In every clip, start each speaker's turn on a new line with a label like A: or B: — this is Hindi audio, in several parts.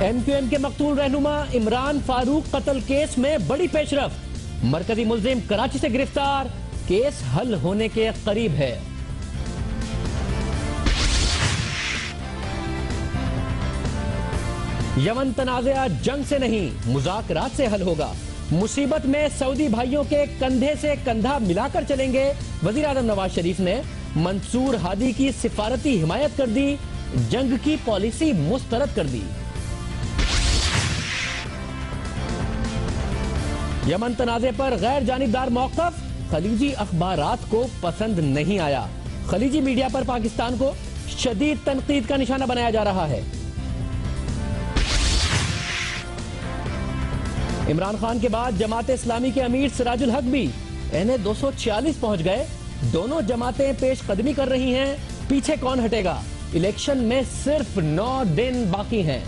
A: MQM के मकतूल रहनुमा इमरान फारूक कत्ल केस में बड़ी पेशरफ। मरकजी मुल्जिम कराची से गिरफ्तार, केस हल होने के करीब है। यमन तनाज़ा जंग से नहीं मुज़ाकरात से हल होगा। मुसीबत में सऊदी भाइयों के कंधे से कंधा मिलाकर चलेंगे। वज़ीर आज़म नवाज शरीफ ने मंसूर हादी की सिफारती हिमायत कर दी, जंग की पॉलिसी मुस्तरद कर दी। यमन तनाज़े पर गैर जानिबदार मौक़िफ़, खलीजी अखबारात को पसंद नहीं आया। खलीजी मीडिया पर पाकिस्तान को शदीद तनकीद का निशाना बनाया जा रहा है। इमरान खान के बाद जमात इस्लामी के अमीर सिराजुल हक भी NA 246 पहुंच गए। दोनों जमातें पेश कदमी कर रही हैं। पीछे कौन हटेगा? इलेक्शन में सिर्फ 9 दिन बाकी हैं।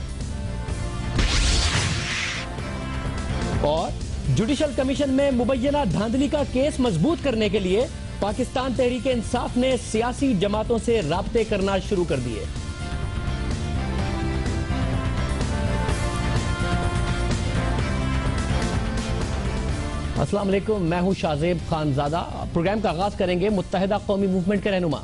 A: और जुडिशल कमीशन में मुबैना धांधली का केस मजबूत करने के लिए पाकिस्तान तहरीक इंसाफ ने सियासी जमातों से राब्ते करना शुरू कर दिए। अस्सलाम वालेकुम, मैं हूं शाहजेब खानजादा। प्रोग्राम का आगाज करेंगे। मुत्तहिदा कौमी मूवमेंट के रहनुमा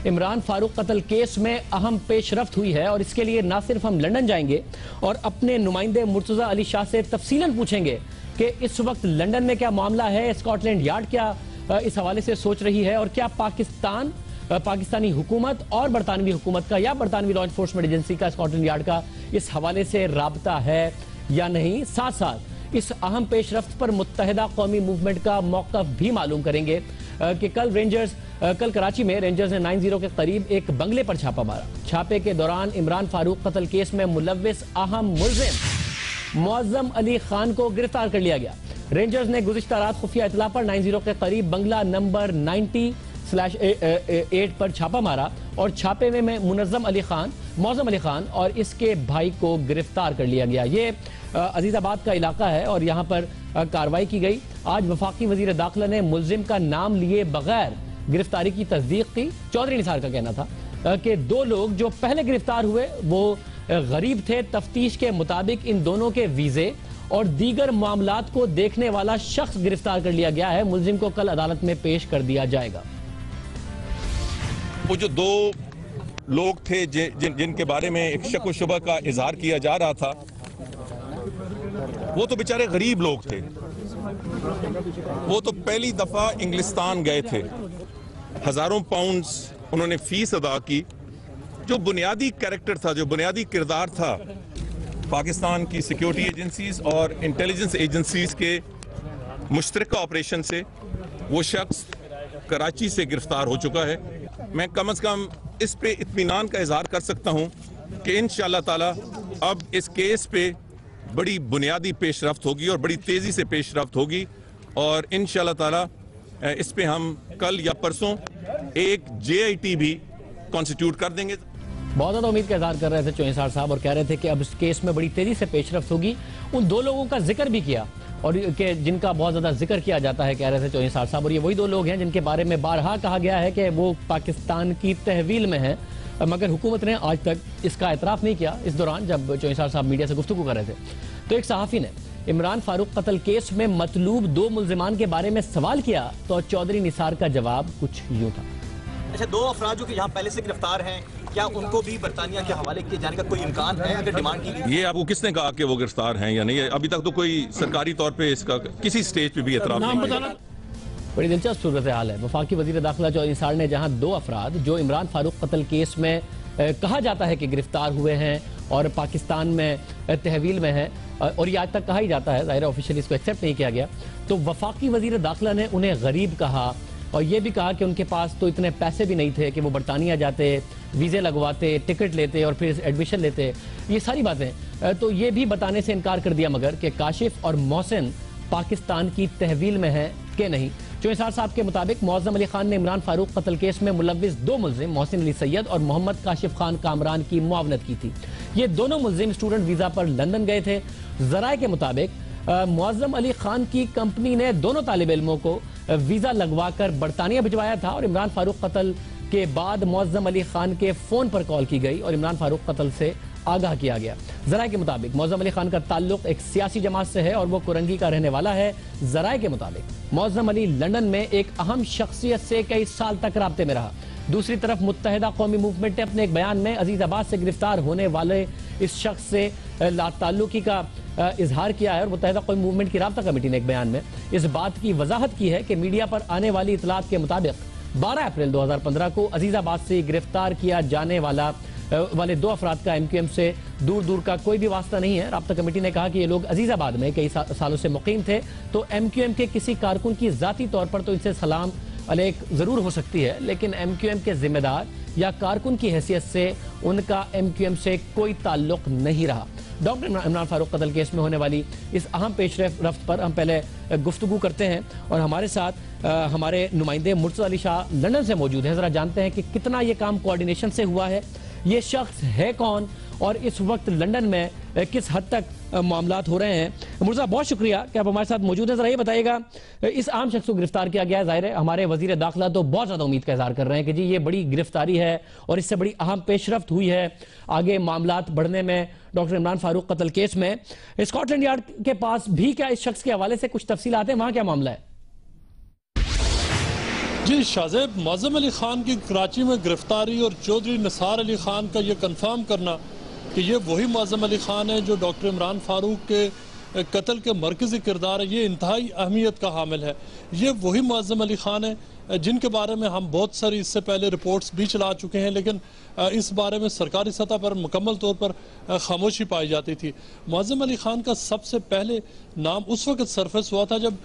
A: इमरान फारूक कत्ल केस में अहम पेशरफ्त हुई है और इसके लिए ना सिर्फ हम लंदन जाएंगे और अपने नुमाइंदे मुर्तजा अली शाह से तफसीलन पूछेंगे कि इस वक्त लंदन में क्या मामला है, स्कॉटलैंड यार्ड क्या इस हवाले से सोच रही है और क्या पाकिस्तानी हुकूमत और बरतानवी हुकूमत का या बरतानवी लॉ एनफोर्समेंट एजेंसी का स्कॉटलैंड यार्ड का इस हवाले से राबता है या नहीं। साथ साथ इस अहम पेशरफ्त पर मुत्तहिदा कौमी मूवमेंट का मौक़िफ़ भी मालूम करेंगे कि कल कराची में रेंजर्स ने 90 के करीब एक बंगले पर छापा मारा। छापे के दौरान इमरान फारूक कत्ल केस में मुलव्विस अहम मुल्ज़िम मुअज़्ज़म अली खान को गिरफ्तार कर लिया गया। रेंजर्स ने गुज़िश्ता रात खुफिया इत्तला पर 90 के करीब बंगला नंबर 90/8 पर छापा मारा और छापे में मुअज़्ज़म अली खान और इसके भाई को गिरफ्तार कर लिया गया। ये अजीज़ाबाद का इलाका है और यहाँ पर कार्रवाई की गई। आज वफाकी वज़ीर दाखिला ने मुल्जिम का नाम लिए बगैर गिरफ्तारी की तस्दीक की। चौधरी निसार का कहना था कि 2 लोग जो पहले गिरफ्तार हुए वो गरीब थे। तफ्तीश के मुताबिक इन दोनों के वीजे और दीगर मामलात को देखने वाला शख्स गिरफ्तार कर लिया गया है। मुल्जिम को कल अदालत में पेश कर दिया जाएगा।
B: वो जो 2 लोग थे जिनके बारे में एक शक व शुबा का इजहार किया जा रहा था, वो तो बेचारे गरीब लोग थे। वो तो पहली दफा इंग्लिस्तान गए थे, हजारों पाउंड्स उन्होंने फीस अदा की। जो बुनियादी कैरेक्टर था, जो बुनियादी किरदार था पाकिस्तान की सिक्योरिटी एजेंसीज और इंटेलिजेंस एजेंसीज के मुश्तरका ऑपरेशन से, वो शख्स कराची से गिरफ्तार हो चुका है। मैं कम से कम इस पे इत्मीनान का इजहार कर सकता हूँ कि इंशाअल्लाह ताला अब इस केस पे बड़ी बुनियादी पेशरफ्त होगी और बड़ी तेज़ी से पेशरफ्त होगी और इंशाअल्लाह ताला इस पे हम कल या परसों एक JIT भी कॉन्स्टिट्यूट कर देंगे।
A: बहुत ज़्यादा उम्मीद का इजहार कर रहे थे चौंसार साहब और कह रहे थे कि अब इस केस में बड़ी तेज़ी से पेशरफ्त होगी। उन 2 लोगों का जिक्र भी किया और कि जिनका बहुत ज़्यादा जिक्र किया जाता है, कह रहे थे चौंसार साहब। और ये वही 2 लोग हैं जिनके बारे में बारहा कहा गया है कि वो पाकिस्तान की तहवील में हैं, मगर हुकूमत ने आज तक इसका एतराफ़ नहीं किया। इस दौरान जब चौंसार साहब मीडिया से गुफ्तगू कर रहे थे तो एक सहाफ़ी ने इमरान फारूक कत्ल केस में मतलूब 2 मुल्जिमान के बारे में सवाल किया तो चौधरी निसार का जवाब कुछ यूँ था।
C: अच्छा, 2 अफराद जो कि यहाँ पहले से गिरफ्तार हैं, क्या उनको भी बरतानिया के हवाले किए जाने का कोई इम्कान है? अगर डिमांड की गई,
B: ये आपको किसने कहा कि वो गिरफ्तार हैं या नहीं? अभी तक तो कोई सरकारी तौर पे इसका किसी स्टेज पे भी एतराफ़ नहीं किया।
A: बड़ी दिलचस्प सूरत हाल है। वफाकी वज़ीर दाखिला चौधरी निसार ने जहाँ 2 अफराद जो इमरान फारूक कत्ल केस में कहा जाता है कि गिरफ्तार हुए हैं और पाकिस्तान में तहवील में है और ये आज तक कहा ही जाता है, ज़ाहिर ऑफिशियली इसको एक्सेप्ट नहीं किया गया, तो वफाकी वज़ीर दाखिला ने उन्हें गरीब कहा और ये भी कहा कि उनके पास तो इतने पैसे भी नहीं थे कि वो बरतानिया जाते, वीज़े लगवाते, टिकट लेते और फिर एडमिशन लेते। ये सारी बातें तो ये भी बताने से इनकार कर दिया मगर कि काशिफ और मोहसिन पाकिस्तान की तहवील में है कि नहीं। चौंसार साहब के मुताबिक मुअज़्ज़म अली खान ने इमरान फारूक कत्ल केस में मुलव्विस 2 मुल्जिम मोहसिन अली सैयद और मोहम्मद काशिफ खान कामरान की मुआवनत की थी। ये दोनों मुल्जिम स्टूडेंट वीज़ा पर लंदन गए थे। ज़राए के मुताबिक मुअज़्ज़म अली खान की कंपनी ने दोनों तालिब इल्मों को वीज़ा लगवा कर बरतानिया भिजवाया था और इमरान फारूक कत्ल के बाद मुअज़्ज़म अली खान के फ़ोन पर कॉल की गई और इमरान फारूक कत्ल से आगाह किया गया। जराये के मुताबिक मौज़म अली खान का ताल्लुक एक सियासी जमात से है और वो कुरंगी का रहने वाला है। जराये के मुताबिक मौज़म अली लंदन में एक अहम शख्सियत से कई साल तक राब्ते में रहा। दूसरी तरफ मुत्तहिदा कौमी मूवमेंट ने अपने एक बयान में अजीजाबाद से गिरफ्तार होने वाले इस शख्स से लाताल्लुकी का इजहार किया है और मुत्तहिदा कौमी मूवमेंट की राब्ता कमेटी ने एक बयान में इस बात की वजाहत की है कि मीडिया पर आने वाली इतलात के मुताबिक 12 अप्रैल 2015 को अजीजाबाद से गिरफ्तार किया जाने वाले 2 अफराद का MQM से दूर दूर का कोई भी वास्ता नहीं है। राब्ता कमेटी ने कहा कि ये लोग अजीजाबाद में कई सालों से मुकीम थे, तो MQM के किसी कारकुन की जाती तौर पर तो इनसे सलाम अलैक जरूर हो सकती है, लेकिन MQM के जिम्मेदार या कारकुन की हैसियत से उनका MQM से कोई ताल्लुक नहीं रहा। डॉक्टर इमरान फारूक कत्ल केस में होने वाली इस अहम पेशरफ्त पर हम पहले गुफ्तगू करते हैं और हमारे साथ हमारे नुमाइंदे मुर्तज़ा अली शाह लंदन से मौजूद हैं। जरा जानते हैं कि कितना ये काम कोऑर्डिनेशन से हुआ है, ये शख्स है कौन और इस वक्त लंदन में किस हद तक मामलात हो रहे हैं। मुर्तज़ा, बहुत शुक्रिया कि आप हमारे साथ मौजूद हैं। जरा ये बताइएगा, इस आम शख्स को गिरफ्तार किया गया है, जाहिर है हमारे वजीर दाखिला तो बहुत ज्यादा उम्मीद का इजहार कर रहे हैं कि जी ये बड़ी गिरफ्तारी है और इससे बड़ी अहम पेशरफ्त हुई है आगे मामलात बढ़ने में डॉक्टर इमरान फारूक कत्ल केस में। स्कॉटलैंड यार्ड के पास भी क्या इस शख्स के हवाले से कुछ तफसीलात हैं, वहां क्या मामला है?
D: जी शाज़ेब, मौज़म अली खान की कराची में गिरफ्तारी और चौधरी निसार अली खान का ये कंफर्म करना कि ये वही मौज़म अली खान है जो डॉक्टर इमरान फारूक के कत्ल के मरकज़ी किरदार है, ये इंतहाई अहमियत का हामिल है। ये वही मौज़म अली खान है जिनके बारे में हम बहुत सारी इससे पहले रिपोर्ट्स भी चला चुके हैं, लेकिन इस बारे में सरकारी सतह पर मुकम्मल तौर पर खामोशी पाई जाती थी। मौज़म अली खान का सबसे पहले नाम उस वक्त सरफेस हुआ था जब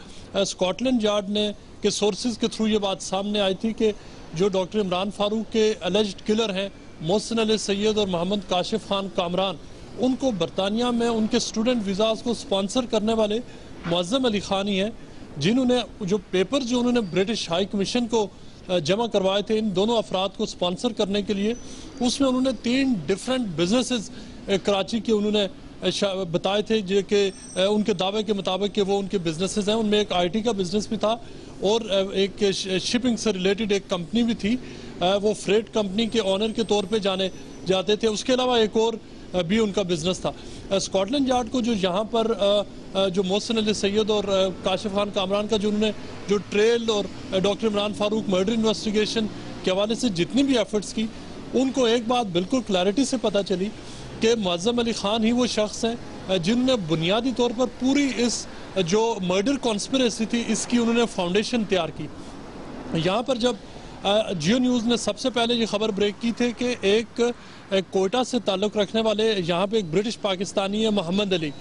D: स्कॉटलैंड यार्ड ने के सोर्सेज के थ्रू ये बात सामने आई थी कि जो डॉक्टर इमरान फारूक के एलिज्ड किलर हैं मोहसिन अली सैयद और मोहम्मद काशिफ खान कामरान, उनको बरतानिया में उनके स्टूडेंट वीज़ाज को स्पॉन्सर करने वाले मौज़म अली खान ही हैं, जिन्होंने जो पेपर जो उन्होंने ब्रिटिश हाई कमीशन को जमा करवाए थे इन दोनों अफराद को स्पॉन्सर करने के लिए, उसमें उन्होंने 3 डिफरेंट बिजनेसेस कराची के उन्होंने बताए थे जो कि उनके दावे के मुताबिक कि वो उनके बिजनेसेस हैं। उनमें एक IT का बिजनेस भी था और एक शिपिंग से रिलेटेड एक कंपनी भी थी, वो फ्रेट कंपनी के ऑनर के तौर पे जाने जाते थे। उसके अलावा एक और भी उनका बिजनेस था। स्कॉटलैंड यार्ड को जो यहाँ पर जो मोहसिन अली सैयद और काशिफ खान कामरान का जो उन्होंने जो ट्रेल और doctor Imran Farooq murder investigation के हवाले से जितनी भी एफर्ट्स की, उनको एक बात बिल्कुल क्लैरिटी से पता चली कि मौज़म अली खान ही वो शख्स हैं जिन्होंने बुनियादी तौर पर पूरी इस जो मर्डर कॉन्स्पिरेसी थी इसकी उन्होंने फाउंडेशन तैयार की। यहाँ पर जब जियो न्यूज़ ने सबसे पहले ये खबर ब्रेक की थी कि एक कोयटा से ताल्लुक़ रखने वाले यहाँ पे एक ब्रिटिश पाकिस्तानी है मोहम्मद अली,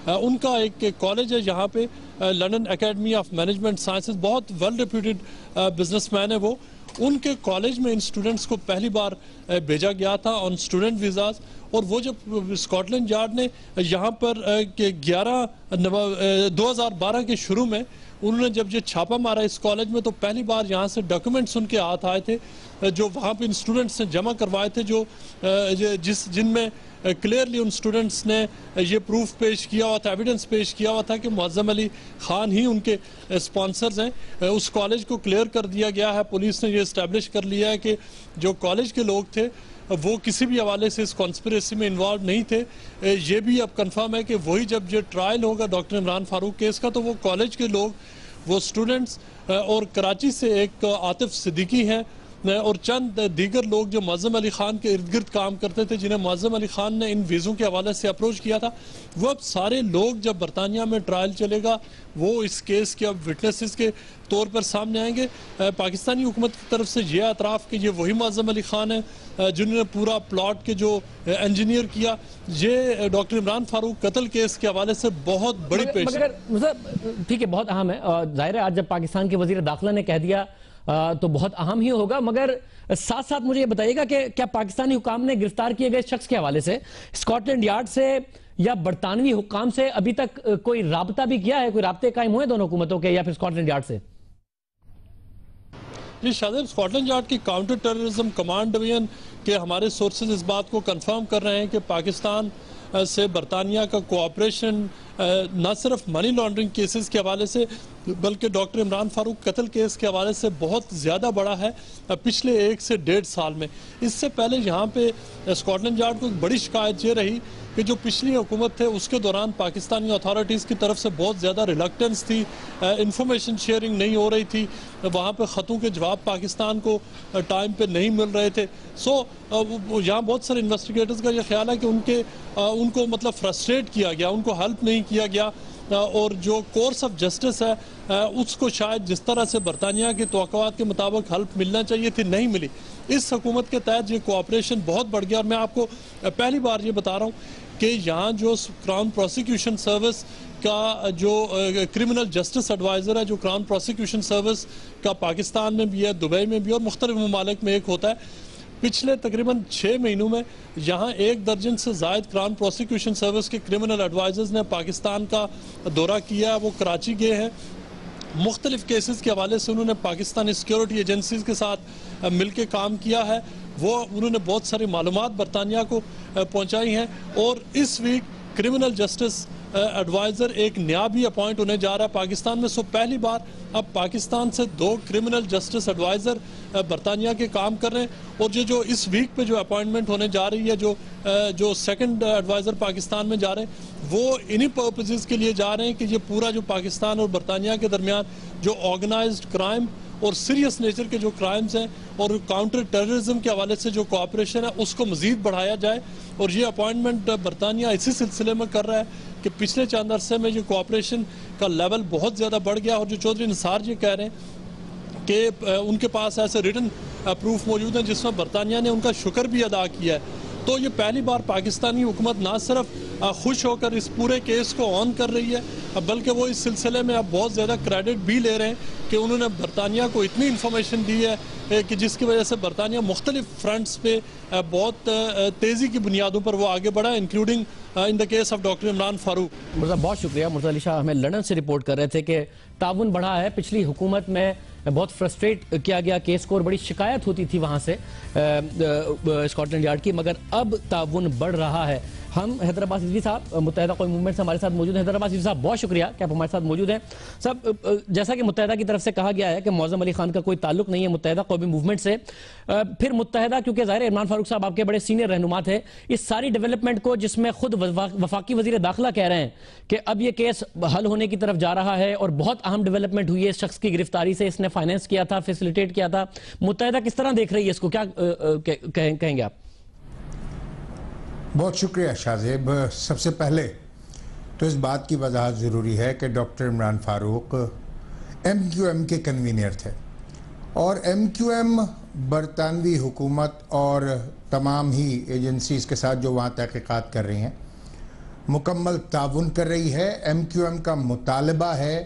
D: उनका एक कॉलेज है यहाँ पे London academy of management sciences, बहुत वेल रेप्यूटेड बिजनेसमैन है वो। उनके कॉलेज में इन स्टूडेंट्स को पहली बार भेजा गया था ऑन स्टूडेंट वीज़ाज, और वो जब स्कॉटलैंड यार्ड ने यहाँ पर 2012 के शुरू में उन्होंने जब ये छापा मारा इस कॉलेज में, तो पहली बार यहाँ से डॉक्यूमेंट्स उनके हाथ आए थे जो वहाँ पे इन स्टूडेंट्स ने जमा करवाए थे, जो जिनमें क्लियरली उन स्टूडेंट्स ने ये प्रूफ पेश किया हुआ था, एविडेंस पेश किया हुआ था कि मौज़म अली खान ही उनके स्पॉन्सर्स हैं। उस कॉलेज को क्लियर कर दिया गया है, पुलिस ने ये इस्टेब्लिश कर लिया है कि जो कॉलेज के लोग थे वो किसी भी हवाले से इस कॉन्स्पिरेसी में इन्वॉल्व नहीं थे। ये भी अब कंफर्म है कि वही जब ये ट्रायल होगा डॉक्टर इमरान फारूक केस का, तो वो कॉलेज के लोग, वो स्टूडेंट्स और कराची से एक आतिफ सिद्दीकी हैं और चंद दीगर लोग जो मौज़म अली खान के इर्द गिर्द काम करते थे, जिन्हें मौज़म अली खान ने इन वीज़ों के हवाले से अप्रोच किया था, वो अब सारे लोग जब बरतानिया में ट्रायल चलेगा वो इस केस के अब विटनेसेस के तौर पर सामने आएंगे। पाकिस्तानी हुकूमत की तरफ से ये एतराफ़ कि ये वही मौज़म अली खान है जिन्होंने पूरा प्लॉट के जो इंजीनियर किया, ये डॉक्टर इमरान फारूक कत्ल केस के हवाले से बहुत बड़ी पेश है।
A: ठीक है, बहुत अहम है। जाहिर है आज जब पाकिस्तान के वज़ीर दाखिला ने कह दिया तो बहुत अहम ही होगा, मगर साथ साथ मुझे ये बताइएगा कि क्या पाकिस्तानी हुकाम ने गिरफ्तार किए गए शख्स के हवाले से स्कॉटलैंड यार्ड से या बरतानवी हुकाम से अभी तक कोई राब्ता भी किया है, कोई राब्ते कायम हुए दोनों हुकूमतों के या फिर स्कॉटलैंड यार्ड से?
D: जी शायद स्कॉटलैंड यार्ड की काउंटर टेररिज्म कमांड डिवीजन के हमारे सोर्सेज इस बात को कंफर्म कर रहे हैं कि पाकिस्तान से बरतानिया का कोऑपरेशन न सिर्फ मनी लॉन्ड्रिंग केसेस के हवाले से बल्कि डॉक्टर इमरान फारूक कत्ल केस के हवाले से बहुत ज़्यादा बड़ा है पिछले 1 से 1.5 साल में। इससे पहले यहाँ पे स्कॉटलैंड यार्ड को एक बड़ी शिकायत ये रही कि जो पिछली हुकूमत थे उसके दौरान पाकिस्तानी अथॉरिटीज़ की तरफ से बहुत ज़्यादा रिलक्टेंस थी, इंफॉर्मेशन शेयरिंग नहीं हो रही थी, वहाँ पे ख़तों के जवाब पाकिस्तान को टाइम पे नहीं मिल रहे थे। यहाँ बहुत सारे इन्वेस्टिगेटर्स का ये ख्याल है कि उनको मतलब फ्रस्ट्रेट किया गया, उनको हेल्प नहीं किया गया और जो कोर्स ऑफ जस्टिस है उसको शायद जिस तरह से बरतानिया की तवक्कुआत के मुताबिक हेल्प मिलना चाहिए थी नहीं मिली। इस हुकूमत के तहत ये कोऑपरेशन बहुत बढ़ गया और मैं आपको पहली बार ये बता रहा हूँ कि यहाँ जो क्राउन प्रोसिक्यूशन सर्विस का जो क्रिमिनल जस्टिस एडवाइज़र है, जो क्राउन प्रोसिक्यूशन सर्विस का पाकिस्तान में भी है, दुबई में भी और मुख्तलिफ ममालिक में एक होता है, पिछले तकरीबन 6 महीनों में यहाँ 1 दर्जन से ज़ायद क्राउन प्रोसिक्यूशन सर्विस के क्रिमिनल एडवाइज़र्स ने पाकिस्तान का दौरा किया। वो कराची गए हैं, मुख्तलिफ केसेस के हवाले से उन्होंने पाकिस्तानी सिक्योरिटी एजेंसीज़ के साथ मिल के काम किया है। उन्होंने बहुत सारी मालूमात बरतानिया को पहुँचाई हैं और इस वीक क्रिमिनल जस्टिस एडवाइज़र एक नया भी अपॉइंट होने जा रहा है पाकिस्तान में। पहली बार अब पाकिस्तान से 2 क्रिमिनल जस्टिस एडवाइज़र बरतानिया के काम कर रहे हैं और जो इस वीक पे जो अपॉइंटमेंट होने जा रही है, जो सेकंड एडवाइज़र पाकिस्तान में जा रहे हैं, वो इन्हीं पर्पसेस के लिए जा रहे हैं कि ये पूरा जो पाकिस्तान और बरतानिया के दरमियान जो ऑर्गेनाइज्ड क्राइम और सीरियस नेचर के जो क्राइम्स हैं और काउंटर टेररिज्म के हवाले से जो कोऑपरेशन है उसको मज़ीद बढ़ाया जाए। और ये अपॉइंटमेंट बरतानिया इसी सिलसिले में कर रहा है कि पिछले चंद अरसे में ये कोऑपरेशन का लेवल बहुत ज़्यादा बढ़ गया। और जो चौधरी निसार जी कह रहे हैं कि उनके पास ऐसे रिटन प्रूफ मौजूद हैं जिसमें बरतानिया ने उनका शुक्र भी अदा किया है, तो ये पहली बार पाकिस्तानी हुकूमत ना सिर्फ खुश होकर इस पूरे केस को ऑन कर रही है, बल्कि वो इस सिलसिले में अब बहुत ज़्यादा क्रेडिट भी ले रहे हैं कि उन्होंने बरतानिया को इतनी इन्फॉर्मेशन दी है कि जिसकी वजह से बरतानिया मुख्तलिफ फ्रंट्स पे बहुत तेज़ी की बुनियादों पर वो आगे बढ़ा, including in the case of doctor Imran Farooq.
A: Murja बहुत शुक्रिया। मुर्जा अली शाह हमें लंदन से रिपोर्ट कर रहे थे कि ताउन बढ़ा है। पिछली हुकूमत में बहुत फ्रस्ट्रेट किया गया केस को और बड़ी शिकायत होती थी वहाँ से स्कॉटलैंड यार्ड की, मगर अब ताउन बढ़ रहा है। हम हैदराबाद रिजवी साहब मुत्तहिदा कौमी मूवमेंट से हमारे साथ मौजूद हैं। हैदराबाद रिजवी साहब बहुत शुक्रिया कि आप हमारे साथ मौजूद हैं। सब जैसा कि मुत्तहिदा की तरफ से कहा गया है कि मौज़म अली खान का कोई ताल्लुक नहीं है मुत्तहिदा कौमी मूवमेंट से, फिर मुत्तहिदा क्योंकि ज़ाहिर है इमरान फारूक साहब आपके बड़े सीनियर रहनुमा थे, इस सारी डेवलपमेंट को जिसमें खुद वफाकी वज़ीर दाखिला कह रहे हैं कि अब ये केस हल होने की तरफ जा रहा है और बहुत अहम डेवलपमेंट हुई है इस शख्स की गिरफ्तारी से, इसने फाइनेंस किया था, फैसिलिटेट किया था, मुत्तहिदा किस तरह देख रही है इसको, क्या कहेंगे आप?
E: बहुत शुक्रिया शाहजेब। सबसे पहले तो इस बात की वजाहत ज़रूरी है कि डॉक्टर इमरान फारूक MQM के कन्वीनर थे और MQM बरतानवी हुकूमत और तमाम ही एजेंसीज़ के साथ जो वहाँ तहक़ीक़ात कर रही हैं मुकम्मल ताउन कर रही है। MQM का मुतालबा है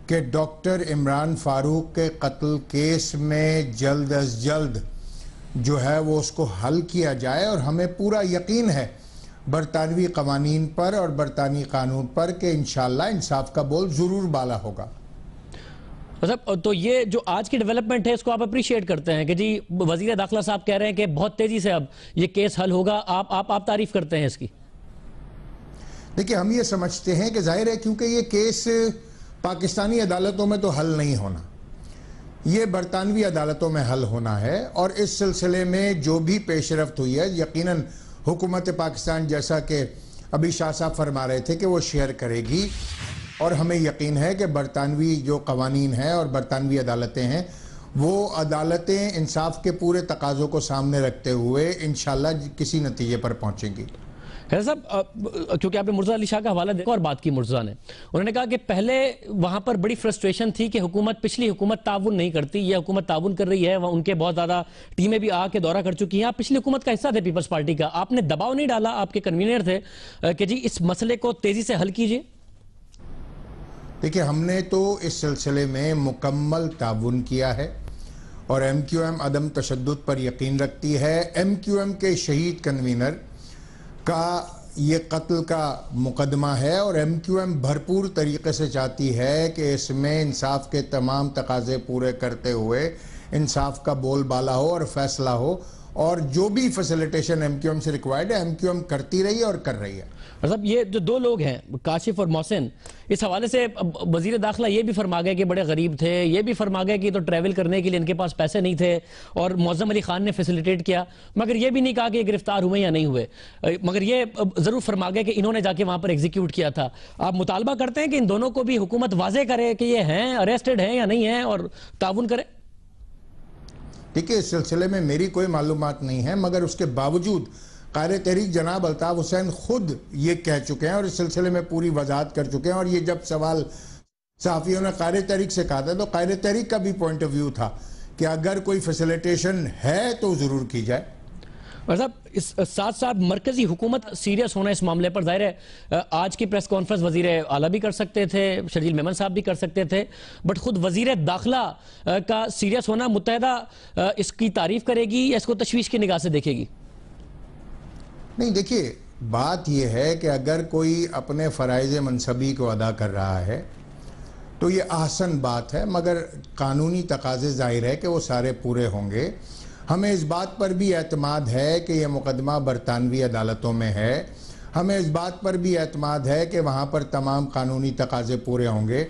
E: कि डॉक्टर इमरान फारूक के कत्ल केस में जल्द अज जल्द जो है वो उसको हल किया जाए और हमें पूरा यकीन है बरतानवी कवानीन पर और बरतानी कानून पर कि इंशाअल्लाह इंसाफ का बोल ज़रूर बाला होगा।
A: मतलब तो ये जो आज की डेवलपमेंट है इसको आप अप्रिशिएट करते हैं कि जी वज़ीर दाखिला साहब कह रहे हैं कि बहुत तेज़ी से अब ये केस हल होगा, आप तारीफ करते हैं इसकी?
E: देखिए, हम ये समझते हैं कि जाहिर है क्योंकि ये केस पाकिस्तानी अदालतों में तो हल नहीं होना, ये बरतानवी अदालतों में हल होना है और इस सिलसिले में जो भी पेशरफ्त हुई है यकीनन हुकूमत पाकिस्तान, जैसा कि अभी शाह साहब फरमा रहे थे, कि वो शेयर करेगी और हमें यकीन है कि बरतानवी जो कवानीन हैं और बरतानवी अदालतें हैं वो अदालतें इंसाफ के पूरे तकाज़ों को सामने रखते हुए इंशाअल्लाह किसी नतीजे पर पहुँचेंगी।
A: खैर साहब, क्योंकि आपने मुर्जा अली शाह का हवाला देखा और बात की मुर्जा ने, उन्होंने कहा कि पहले वहां पर बड़ी फ्रस्ट्रेशन थी कि पिछली हुकूमत ताउन नहीं करती, यह हुकूमत ताउन कर रही है, उनके बहुत ज़्यादा टीमें भी आके दौरा कर चुकी हैं। आप पिछली हुकूमत का हिस्सा थे पीपल्स पार्टी का, आपने दबाव नहीं डाला, आपके कन्वीनर थे कि जी इस मसले को तेज़ी से हल कीजिए?
E: देखिए, हमने तो इस सिलसिले में मुकम्मल ताउन किया है और MQM अदम तशद्दुद पर यकीन रखती है। MQM के शहीद कन्वीनर का ये कत्ल का मुकदमा है और MQM भरपूर तरीके से चाहती है कि इसमें इंसाफ के तमाम तकाज़े पूरे करते हुए इंसाफ का बोलबाला हो और फैसला हो और जो भी फैसिलिटेशन एमक्यूएम से रिक्वायर्ड है एमक्यूएम करती रही है और कर रही है।
A: मतलब ये जो दो लोग हैं काशिफ और मोहसिन, इस हवाले से वजीर दाखिला ये भी फरमा गए कि बड़े गरीब थे, ये भी फरमा गए कि तो ट्रैवल करने के लिए इनके पास पैसे नहीं थे और मौज़म अली खान ने फैसिलिटेट किया, मगर ये भी नहीं कहा कि ये गिरफ्तार हुए या नहीं हुए, मगर ये जरूर फरमा गए कि इन्होंने जाके वहां पर एग्जीक्यूट किया था। आप मुतालबा करते हैं कि इन दोनों को भी हुकूमत वाजे करे कि ये हैं अरेस्टेड हैं या नहीं है और ताउन करे?
E: देखिए, इस सिलसिले में मेरी कोई मालूमात नहीं है, मगर उसके बावजूद क़ायद तहरीक जनाब अल्ताफ़ हुसैन खुद ये कह चुके हैं और इस सिलसिले में पूरी वजाहत कर चुके हैं। और ये जब सवाल सहाफ़ियों ने क़ायद तहरीक से कहा था तो क़ायद तहरीक का भी पॉइंट ऑफ व्यू था कि अगर कोई फैसिलिटेशन है तो ज़रूर की जाए।
A: साहब, इस साथ साथ मरकजी हुकूमत सीरियस होना इस मामले पर, जाहिर है आज की प्रेस कॉन्फ्रेंस वजीर आला भी कर सकते थे, शर्जील मेमन साहब भी कर सकते थे, बट खुद वजीर दाखिला का सीरियस होना मुत्तहदा इसकी तारीफ करेगी या इसको तशवीश की निगाह से देखेगी?
E: नहीं, देखिए, बात यह है कि अगर कोई अपने फ़राइज़ मनसबी को अदा कर रहा है तो ये आसन बात है, मगर कानूनी तकाज़े ज़ाहिर है कि वो सारे पूरे होंगे। हमें इस बात पर भी एतमाद है कि यह मुकदमा बरतानवी अदालतों में है, हमें इस बात पर भी एतमाद है कि वहाँ पर तमाम कानूनी तकाज़े पूरे होंगे।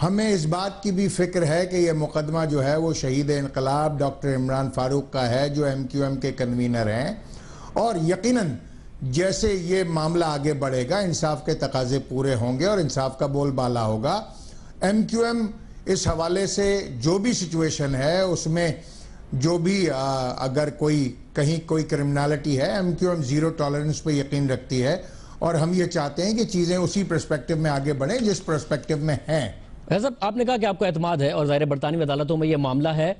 E: हमें इस बात की भी फ़िक्र है कि यह मुकदमा जो है वो शहीद इनकलाब डॉक्टर इमरान फ़ारूक का है, जो MQM के कन्वीनर हैं, और यकीनन जैसे ये मामला आगे बढ़ेगा इंसाफ के तकाज़े पूरे होंगे और इंसाफ का बोलबाला होगा। MQM इस हवाले से जो भी सिचुएशन है उसमें जो भी अगर कहीं कोई क्रिमिनलिटी है, MQM ज़ीरो टॉलरेंस पे यकीन रखती है और हम ये चाहते हैं कि चीज़ें उसी पर्सपेक्टिव में आगे बढ़ें जिस पर्सपेक्टिव में हैं।
A: साहब, आपने कहा कि आपको एतमाद है और ज़ाहिर बरतानवी अदालतों में ये मामला है,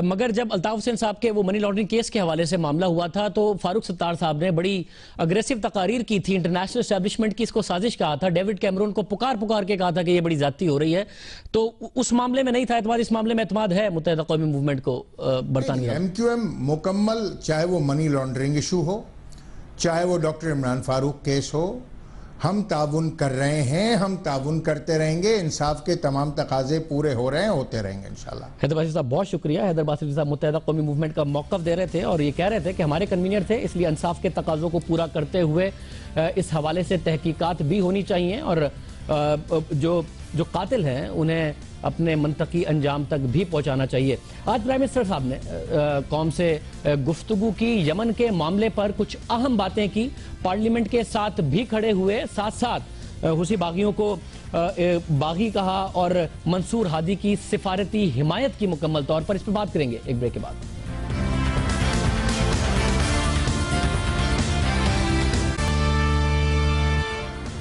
A: मगर जब अल्ताफ़ हुसैन साहब के वो मनी लॉन्ड्रिंग केस के हवाले से मामला हुआ था तो फारूक सत्तार साहब ने बड़ी अग्रेसिव तकारीर की थी, इंटरनेशनल एस्टैब्लिशमेंट की इसको साजिश कहा था, डेविड कैमरून को पुकार के कहा था कि ये बड़ी ज़्यादती हो रही है। तो उस मामले में नहीं था एतमाद, इस मामले में एतमाद है मुत्तहदा कौमी मूवमेंट को बरतानिया?
E: MQM मुकम्मल, चाहे वो मनी लॉन्ड्रिंग इशू हो, चाहे वो डॉक्टर इमरान फारूक केस हो, हम ताउन कर रहे हैं, हम ताउन करते रहेंगे, इंसाफ के तमाम तकाजे पूरे हो रहे हैं, होते रहेंगे इंशाल्लाह।
A: हैदर बासित साहब बहुत शुक्रिया। हैदर बासित साहब मुत्तहदा कौमी मूवमेंट का मौक़िफ़ दे रहे थे और ये कह रहे थे कि हमारे कन्वीनर थे, इसलिए इंसाफ के तकाज़ों को पूरा करते हुए इस हवाले से तहकीकात भी होनी चाहिए और जो कातिल हैं उन्हें अपने मंतकी अंजाम तक भी पहुंचाना चाहिए। आज प्राइम मिनिस्टर साहब ने कौम से गुफ्तगू की, यमन के मामले पर कुछ अहम बातें की, पार्लियामेंट के साथ भी खड़े हुए, साथ साथ हुसी बागियों को बागी कहा और मंसूर हादी की सिफारती हिमायत की मुकम्मल तौर पर। इस पर बात करेंगे एक ब्रेक के बाद।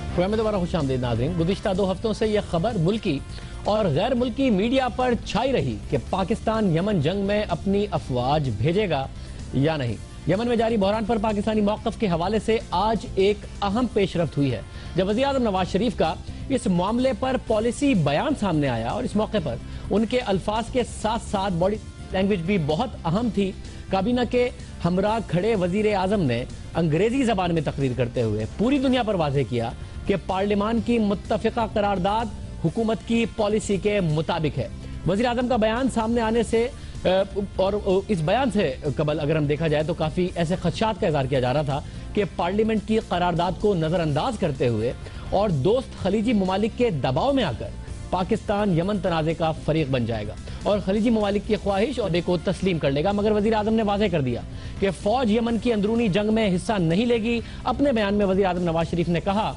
A: प्रोग्राम में दोबारा खुशामदीद नाज़रीन। गुज़िश्ता 2 हफ्तों से यह खबर मुल्की और गैर मुल्की मीडिया पर छाई रही कि पाकिस्तान यमन जंग में अपनी अफवाज भेजेगा या नहीं। यमन में जारी बहरान पर पाकिस्तानी मौक़िफ़ के हवाले से आज एक अहम पेशरफ्त हुई है जब वज़ीर आज़म नवाज शरीफ का इस मामले पर पॉलिसी बयान सामने आया और इस मौके पर उनके अल्फाज के साथ साथ बॉडी लैंग्वेज भी बहुत अहम थी। काबीना के हमरा खड़े वज़ीर आज़म ने अंग्रेजी ज़बान में तकरीर करते हुए पूरी दुनिया पर वाज़ेह किया कि पार्लियामान की मुत्तफ़िक़ा करारदाद हुकूमत की पॉलिसी के मुताबिक है। वज़ीर आज़म का बयान सामने आने से और इस बयान से कबल अगर हम देखा जाए तो काफ़ी ऐसे खदशात का इज़हार किया जा रहा था कि पार्लियामेंट की करारदाद को नज़रअंदाज करते हुए और दोस्त खलीजी ममालिक के दबाव में आकर पाकिस्तान यमन तनाज़े का फरीक बन जाएगा और खलीजी ममालिक की ख्वाहिश और को तस्लीम कर लेगा। मगर वज़ीर आज़म ने वाज़ेह कर दिया कि फ़ौज यमन की अंदरूनी जंग में हिस्सा नहीं लेगी। अपने बयान में वज़ीर आज़म नवाज शरीफ ने कहा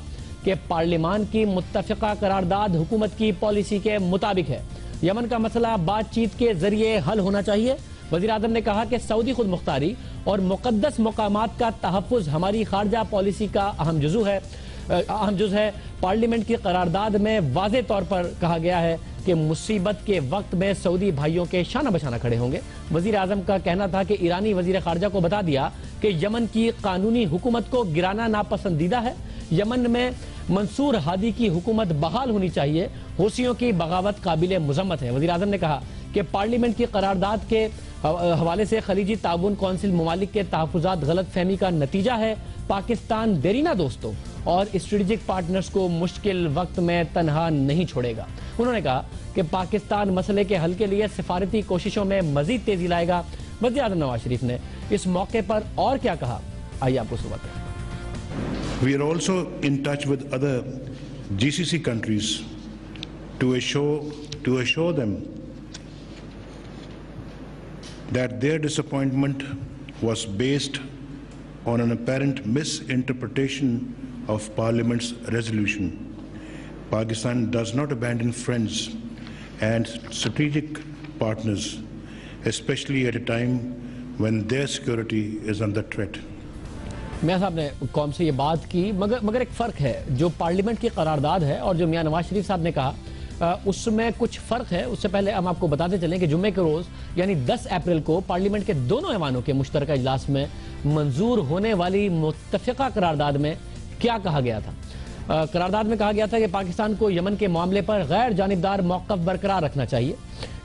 A: कि पार्लियामान की मुत्तफ़िक़ा करारदाद हुकूमत की पॉलिसी के मुताबिक है। यमन का मसला बातचीत के जरिए हल होना चाहिए। वज़ीर आज़म ने कहा कि सऊदी खुद मुख्तारी और मुक़द्दस मकामात का तहफ़्फ़ुज़ हमारी खारजा पॉलिसी का अहम जुज़ है। पार्लियामेंट की करारदाद में वाज़ेह तौर पर कहा गया है कि मुसीबत के वक्त में सऊदी भाइयों के शाना बशाना खड़े होंगे। वज़ीर आज़म का कहना था कि ईरानी वज़ीर ख़ारजा को बता दिया कि यमन की कानूनी हुकूमत को गिराना नापसंदीदा है। यमन में मंसूर हादी की हुकूमत बहाल होनी चाहिए। हुसियों की बगावत काबिल मुज़म्मत है। वज़ीर आज़म ने कहा कि पार्लियामेंट की करारदाद के हवाले से खलीजी ताउन कौंसिल ममालिक के तहफ़्फ़ुज़ात गलत फहमी का नतीजा है। पाकिस्तान देरीना दोस्तों और स्ट्रेटेजिक पार्टनर्स को मुश्किल वक्त में तनहा नहीं छोड़ेगा। उन्होंने कहा कि पाकिस्तान मसले के हल के लिए सिफारती कोशिशों में मजीद तेजी लाएगा। वज़ीर आज़म नवाज शरीफ ने इस मौके पर और क्या कहा, आइए आपको सुनाते हैं।
F: We are also in touch with other GCC countries to assure them that their disappointment was based on an apparent misinterpretation of Parliament's resolution. Pakistan does not abandon friends and strategic partners, especially at a time when their security is under threat.
A: मियां साहब ने कौम से ये बात की, मगर एक फ़र्क है, जो पार्लियामेंट की करारदाद है और जो मियां नवाज शरीफ साहब ने कहा उसमें कुछ फ़र्क है। उससे पहले हम आपको बताते चलें कि जुम्मे के रोज़ यानी 10 अप्रैल को पार्लियामेंट के दोनों ऐवानों के मुश्तरका इजलास में मंजूर होने वाली मुत्तफ़िका करारदाद में क्या कहा गया था। करारदाद में कहा गया था कि पाकिस्तान को यमन के मामले पर गैर जानिबदार मौक़िफ़ बरकरार रखना चाहिए।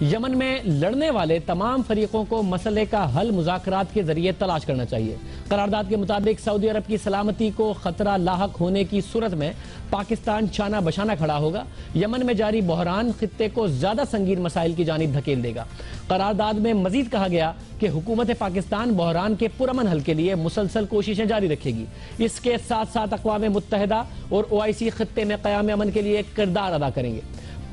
A: यमन में लड़ने वाले तमाम फरीकों को मसले का हल मुज़ाकरात के जरिए तलाश करना चाहिए। करारदाद के मुताबिक सऊदी अरब की सलामती को खतरा लाहक होने की सूरत में पाकिस्तान शाना बशाना खड़ा होगा। यमन में जारी बहरान खित्ते को ज्यादा संगीन मसाइल की जानिब धकेल देगा। करारदाद में मजीद कहा गया कि हुकूमत पाकिस्तान बहरान के पुरअमन हल के लिए मुसलसल कोशिशें जारी रखेगी। इसके साथ साथ अक़वाम मुत्तहिदा और OIC खित्ते में क़याम अमन के लिए किरदार अदा करेंगे।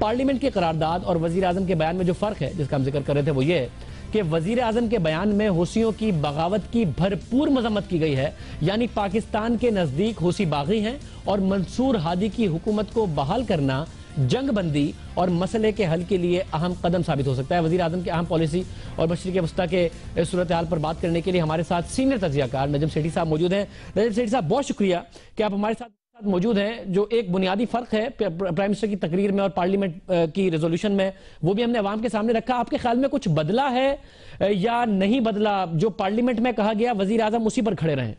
A: पार्लियामेंट की करारदाद और वजीर आजम के बयान में जो फर्क है जिसका हम जिक्र कर रहे थे वो ये है कि वजीर आजम के बयान में हूसियों की बगावत की भरपूर मजम्मत की गई है, यानी पाकिस्तान के नजदीक हूसी बागी हैं और मंसूर हादी की हुकूमत को बहाल करना जंग बंदी और मसले के हल के लिए अहम कदम साबित हो सकता है। वजीर आजम की अहम पॉलिसी और मशरिक़ वस्ता के सूरत हाल पर बात करने के लिए हमारे साथ सीनियर तज्ज़ियाकार नजम सेठी साहब मौजूद हैं। नजम सेठी साहब, बहुत शुक्रिया कि आप हमारे साथ मौजूद हैं। जो एक बुनियादी फर्क है प्राइम मिनिस्टर की तकरीर में और पार्लियामेंट की रेजोल्यूशन में, वो भी हमने अवाम के सामने रखा। आपके ख्याल में कुछ बदला है या नहीं बदला? जो पार्लियामेंट में कहा गया वजीर आजम उसी पर खड़े रहें?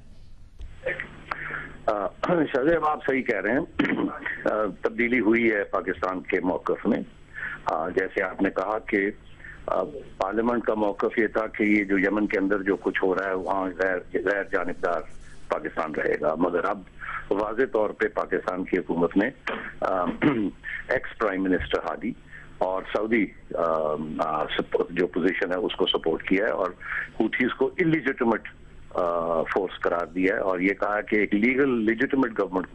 G: शाहजेब, आप सही कह रहे हैं। तब्दीली हुई है पाकिस्तान के मौक़िफ़ में। जैसे आपने कहा कि पार्लियामेंट का मौक़िफ़ ये था कि ये जो यमन के अंदर जो कुछ हो रहा है वहाँ गैर जानिबदार पाकिस्तान रहेगा, मगर अब वाज़े तौर पे पाकिस्तान की हुकूमत ने एक्स प्राइम मिनिस्टर हादी और सऊदी जो पोजीशन है उसको सपोर्ट किया है और हूथीज़ को इलीजिटिमेट फोर्स करार दिया है और ये कहा कि एक लीगल लेजिटिमेट गवर्नमेंट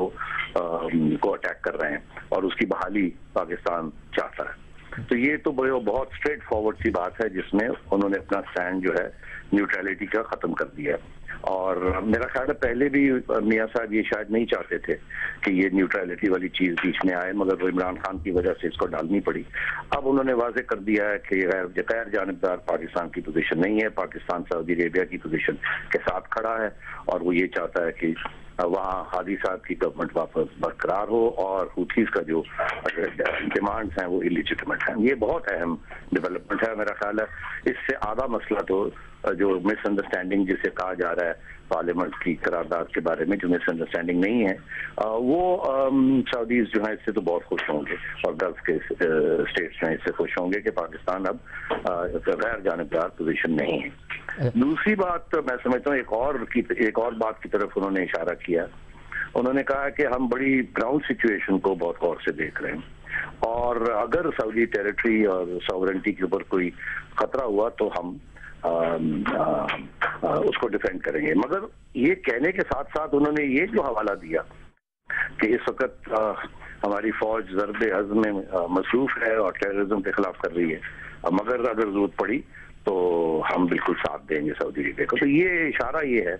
G: को अटैक कर रहे हैं और उसकी बहाली पाकिस्तान चाहता है। तो ये तो बहुत स्ट्रेट फॉरवर्ड सी बात है जिसमें उन्होंने अपना स्टैंड जो है न्यूट्रलिटी का खत्म कर दिया है। और मेरा ख्याल है पहले भी मियां साहब ये शायद नहीं चाहते थे कि ये न्यूट्रलिटी वाली चीज बीच में आए, मगर वो इमरान खान की वजह से इसको डालनी पड़ी। अब उन्होंने वाजे कर दिया है कि गैर जानिबदार पाकिस्तान की पोजीशन नहीं है, पाकिस्तान सऊदी अरेबिया की पोजीशन के साथ खड़ा है और वो ये चाहता है कि वहाँ हादी साहब की गवर्नमेंट वापस बरकरार हो और हूथीज़ का जो डिमांड्स हैं वो इलीजिटिमेट हैं। ये बहुत अहम डेवलपमेंट है। मेरा ख्याल है इससे आधा मसला तो जो मिसअंडरस्टैंडिंग जिसे कहा जा रहा है पार्लियामेंट की करारदाद के बारे में जो मिसअंडरस्टैंडिंग नहीं है, वो सऊदीज जो है इससे तो बहुत खुश होंगे और गल्फ के स्टेट्स में इससे खुश होंगे कि पाकिस्तान अब गैर जानिबदार पोजीशन नहीं है। दूसरी बात मैं समझता हूँ एक और बात की तरफ उन्होंने इशारा किया। उन्होंने कहा कि हम बड़ी ग्राउंड सिचुएशन को बहुत गौर से देख रहे हैं और अगर सऊदी टेरिटरी और सॉवरेनिटी के ऊपर कोई खतरा हुआ तो हम उसको डिफेंड करेंगे। मगर ये कहने के साथ साथ उन्होंने ये जो हवाला दिया कि इस वक्त हमारी फौज ज़रबे हज़्म में मसरूफ है और टेररिज्म के खिलाफ कर रही है, मगर अगर जरूरत पड़ी तो हम बिल्कुल साथ देंगे सऊदी अरेबिया को। तो ये इशारा ये है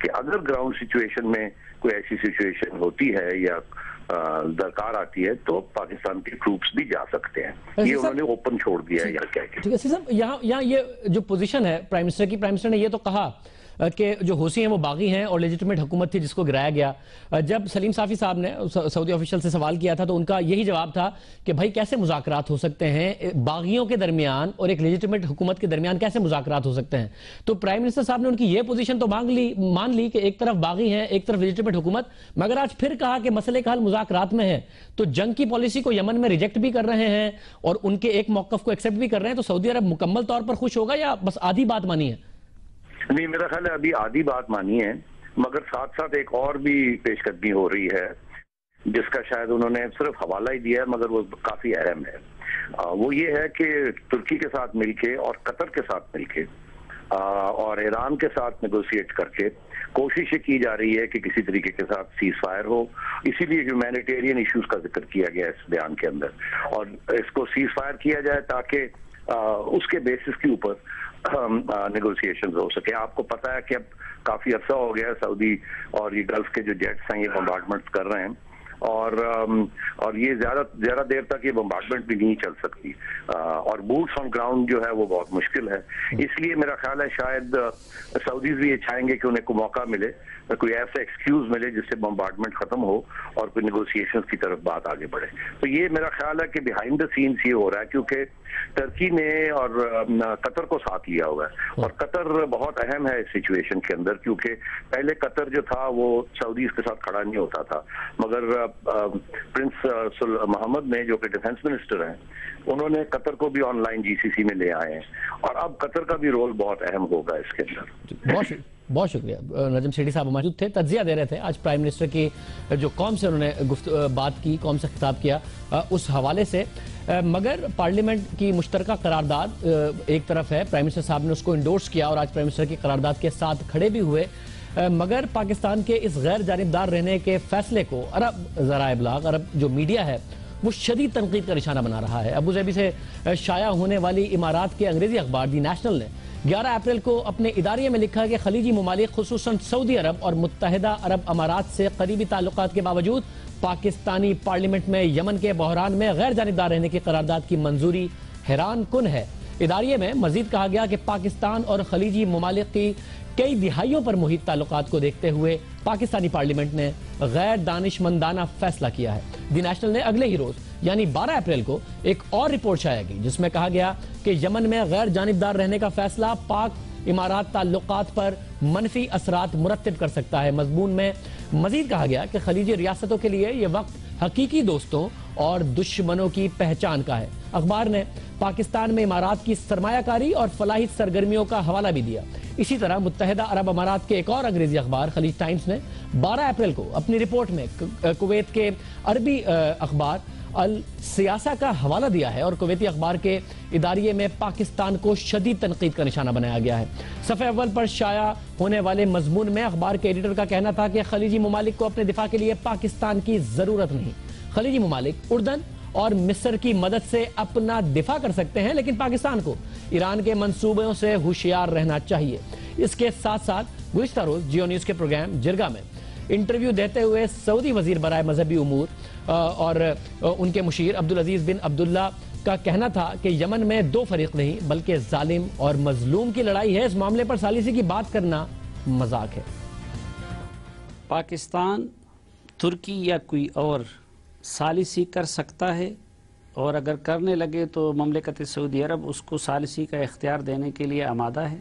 G: कि अगर ग्राउंड सिचुएशन में कोई ऐसी सिचुएशन होती है या दरकार आती है तो पाकिस्तान के ट्रूप्स भी जा सकते हैं। ये उन्होंने ओपन छोड़ दिया है। यार क्या
A: ठीक है साहब, यहाँ ये जो पोजीशन है प्राइम मिनिस्टर ने ये तो कहा कि जो हूसी हैं वो बागी हैं और लेजिटिमेट हुकूमत थी जिसको गिराया गया। जब सलीम साफ़ी साहब ने सऊदी ऑफिशियल से सवाल किया था तो उनका यही जवाब था कि भाई कैसे मुज़ाकरात हो सकते हैं बागियों के दरमियान और एक लेजिटिमेट हुकूमत के दरमियान, कैसे मुज़ाकरात हो सकते हैं? तो प्राइम मिनिस्टर साहब ने उनकी ये पोजीशन तो मान ली कि एक तरफ बागी हैं एक तरफ लेजिटिमेट हुकूमत, मगर आज फिर कहा कि मसले का हल मुज़ाकरात में है। तो जंग की पॉलिसी को यमन में रिजेक्ट भी कर रहे हैं और उनके एक मौक़िफ़ को एक्सेप्ट भी कर रहे हैं। तो सऊदी अरब मुकम्मल तौर पर खुश होगा या बस आधी बात मानी है?
G: नहीं, मेरा ख्याल है अभी आधी बात मानी है, मगर साथ साथ एक और भी पेशकदमी हो रही है जिसका शायद उन्होंने सिर्फ हवाला ही दिया है मगर वो काफी अहम है। वो ये है कि तुर्की के साथ मिलके और कतर के साथ मिलके और ईरान के साथ नेगोशिएट करके कोशिश की जा रही है कि किसी तरीके के साथ सीज फायर हो। इसीलिए ह्यूमैनिटेरियन इश्यूज का जिक्र किया गया इस बयान के अंदर, और इसको सीज फायर किया जाए ताकि उसके बेसिस के ऊपर नेगोशिएशंस हो सके। आपको पता है कि अब काफी अरसा हो गया सऊदी और ये गल्फ के जो जेट्स हैं ये बम्बार्डमेंट्स कर रहे हैं, और ये ज्यादा देर तक ये बम्बार्डमेंट भी नहीं चल सकती, और बूट्स ऑन ग्राउंड जो है वो बहुत मुश्किल है। इसलिए मेरा ख्याल है शायद सऊदीज भी ये चाहेंगे कि उन्हें कोई मौका मिले, कोई ऐसा एक्सक्यूज मिले जिससे बम्बार्डमेंट खत्म हो और कोई नेगोशिएशंस की तरफ बात आगे बढ़े। तो ये मेरा ख्याल है कि बिहाइंड द सीन्स ये हो रहा है, क्योंकि टर्की ने और कतर को साथ लिया हुआ है, और कतर बहुत अहम है इस सिचुएशन के अंदर, क्योंकि पहले कतर जो था वो सऊदीज के साथ खड़ा नहीं होता था, मगर प्रिंस मोहम्मद ने, जो कि डिफेंस मिनिस्टर हैं, उन्होंने कतर को भी ऑनलाइन जीसीसी में ले आए हैं, और अब कतर का भी रोल बहुत अहम होगा इसके अंदर।
A: बहुत शुक्रिया। नजम सेठी साहब मौजूद थे, तज्जिया दे रहे थे आज प्राइम मिनिस्टर की जो कौम से उन्होंने बात की, कौम से खिताब किया, उस हवाले से। मगर पार्लियामेंट की मुश्तरका करारदाद एक तरफ है, प्राइम मिनिस्टर साहब ने उसको इंडोर्स किया और आज प्राइम मिनिस्टर की करारदाद के साथ खड़े भी हुए, मगर पाकिस्तान के इस गैर जानिबदार रहने के फैसले को अरब ज़राए इब्लाग, अरब जो मीडिया है वो शदीद तनकीद का निशाना बना रहा है। अबू धाबी से शाया होने वाली इमारात के अंग्रेजी अखबार दी नेशनल ने 11 अप्रैल को अपने इदारिये में लिखा कि खलीजी ममालिक खुसूसन सऊदी अरब और मुत्तहिदा अरब अमारात से करीबी ताल्लुकात के बावजूद पाकिस्तानी पार्लियामेंट में यमन के बहरान में गैर जानिबदार रहने की करारदाद की मंजूरी हैरान कुन है। इदारिये में मजीद कहा गया कि पाकिस्तान और खलीजी ममालिक की कई दिहाइयों पर मुहित ताल्लुकात को देखते हुए पाकिस्तानी पार्लियामेंट ने गैर दानिशमंदाना फैसला किया है। दी नेशनल ने अगले ही रोज यानी 12 अप्रैल को एक और रिपोर्ट शाया की, जिसमें कहा गया कि यमन में गैर जानिबदार रहने का फैसला पाक इमारात ताल्लुकात पर मनफी असरात मुरत्तिब कर सकता है। मजमून में मजीद कहा गया कि खलीजी रियासतों के लिए यह वक्त हकीकी दोस्तों और दुश्मनों की पहचान का है। अखबार ने पाकिस्तान में इमारात की सरमायाकारी और फलाही सरगर्मियों का हवाला भी दिया। इसी तरह मुत्तहिदा अरब अमारात के एक और अंग्रेजी अखबार खलीज टाइम्स ने 12 अप्रैल को अपनी रिपोर्ट में कुवैत के अरबी अखबार अल सियासा का हवाला दिया है और कुवैती अखबार के इदारिये में पाकिस्तान को शदीद तनकीद का निशाना बनाया गया है। सफ़े अव्वल पर शाया होने वाले मजमून में अखबार के एडिटर का कहना था कि खलीजी ममालिक को अपने दिफा के लिए पाकिस्तान की जरूरत नहीं। खलीजी ममालिक उर्दन और मिस्र की मदद से अपना दिफा कर सकते हैं, लेकिन पाकिस्तान को ईरान के मंसूबों से होशियार रहना चाहिए। इसके साथ साथ गुज़िश्ता रोज जियो न्यूज़ के प्रोग्राम जिरगा में इंटरव्यू देते हुए सऊदी वजीर बराए मजहबी उमूर और उनके मुशीर अब्दुल अजीज बिन अब्दुल्ला का कहना था कि यमन में दो फरीक नहीं बल्कि जालिम और मजलूम की लड़ाई है। इस मामले पर सालिसी की बात करना मजाक है।
H: पाकिस्तान तुर्की या कोई और सालिसी कर सकता है, और अगर करने लगे तो ममलिकत सऊदी अरब उसको सालिसी का इख्तियार देने के लिए आमादा है।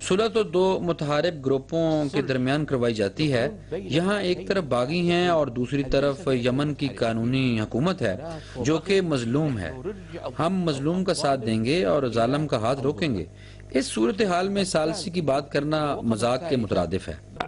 I: सुलह तो दो मुतहारिब ग्रुपों के दरमियान करवाई जाती है। यहाँ एक तरफ बागी हैं और दूसरी तरफ यमन की कानूनी हुकूमत है जो कि मजलूम है। हम मजलूम का साथ देंगे और जालिम का हाथ रोकेंगे। इस सूरत हाल में सालसी की बात करना मजाक के मुतरादिफ है।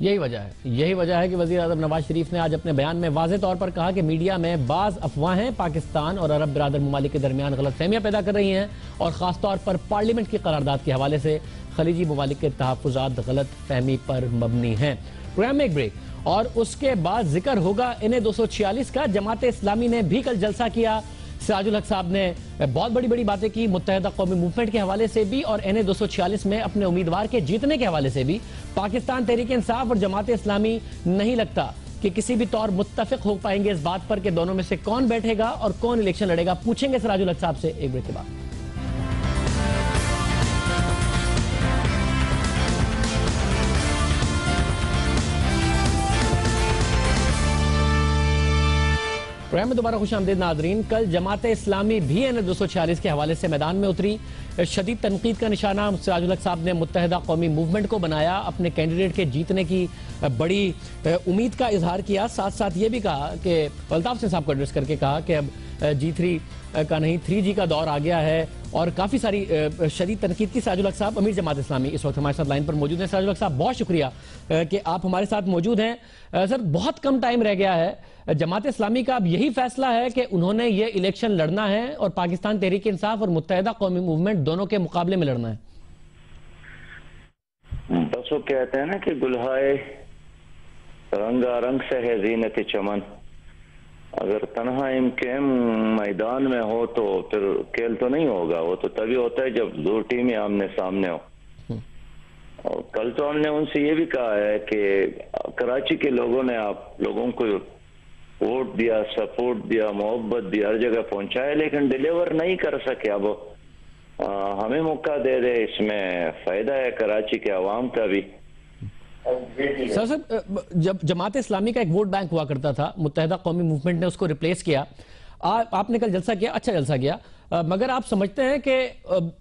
A: यही वजह है कि वज़ीर आज़म नवाज शरीफ ने आज अपने बयान में वाज़ेह तौर पर कहा कि मीडिया में बाज़ अफवाहें पाकिस्तान और अरब बिरादर ममालिक के दरमियान गलतफहमियां पैदा कर रही हैं और ख़ास तौर पर पार्लियामेंट की करारदाद के हवाले से खलीजी ममालिक के तहफ़्फ़ुज़ात गलत फहमी पर मबनी हैं। प्रोग्राम में एक ब्रेक और उसके बाद जिक्र होगा NA 246 का। जमात इस्लामी ने भी कल जलसा किया। सिराजुल हक साहब ने बहुत बड़ी बातें की मुत्तहिदा कौमी मूवमेंट के हवाले से भी और NA 246 में अपने उम्मीदवार के जीतने के हवाले से भी। पाकिस्तान तहरीक इंसाफ और जमात इस्लामी नहीं लगता कि किसी भी तौर मुत्तफिक हो पाएंगे इस बात पर कि दोनों में से कौन बैठेगा और कौन इलेक्शन लड़ेगा। पूछेंगे सिराजुल हक साहब से एक ब्रेक के बाद। प्रोग्राम में दोबारा खुशामदीद नाजरीन। कल जमात इस्लामी भी NA 246 के हवाले से मैदान में उतरी। शदीद तनकीद का निशाना सिराजुल हक साहब ने मुत्तहिदा कौमी मूवमेंट को बनाया। अपने कैंडिडेट के जीतने की बड़ी उम्मीद का इजहार किया। साथ साथ ये भी कहा कि अल्ताफ सिंह साहब को एड्रेस करके कहा कि अब G3 का नहीं 3G का दौर आ गया है और काफ़ी सारी शदीद तनकीद की। सिराजुल हक साहब, अमीर जमात इस्लामी, इस वक्त हमारे साथ लाइन पर मौजूद हैं। सिराजुल हक साहब, बहुत शुक्रिया कि आप हमारे साथ मौजूद हैं। सर, बहुत कम टाइम रह गया है। जमात इस्लामी का अब यही फैसला है कि उन्होंने ये इलेक्शन लड़ना है और पाकिस्तान तहरीक इंसाफ और मुत्तहिदा कौमी मूवमेंट दोनों के मुकाबले में लड़ना है।
J: बस वो कहते हैं ना कि गुलहाए रंगारंग से है जीनत चमन, अगर तनहा इम्केम मैदान में हो तो फिर खेल तो नहीं होगा। वो तो तभी होता है जब दो टीमें आमने सामने हो। और कल तो हमने उनसे ये भी कहा है कि कराची के लोगों ने आप लोगों को वोट दिया, सपोर्ट दिया, मोहब्बत दी, हर जगह पहुंचाया, लेकिन डिलीवर नहीं कर सके। अब हमें मौका दे दे, इसमें फायदा है कराची के अवाम का भी।
A: सर, जब जमात इस्लामी का एक वोट बैंक हुआ करता था, मुत्तहिदा कौमी मूवमेंट ने उसको रिप्लेस किया। आपने कल जलसा किया, अच्छा जलसा किया, मगर आप समझते हैं कि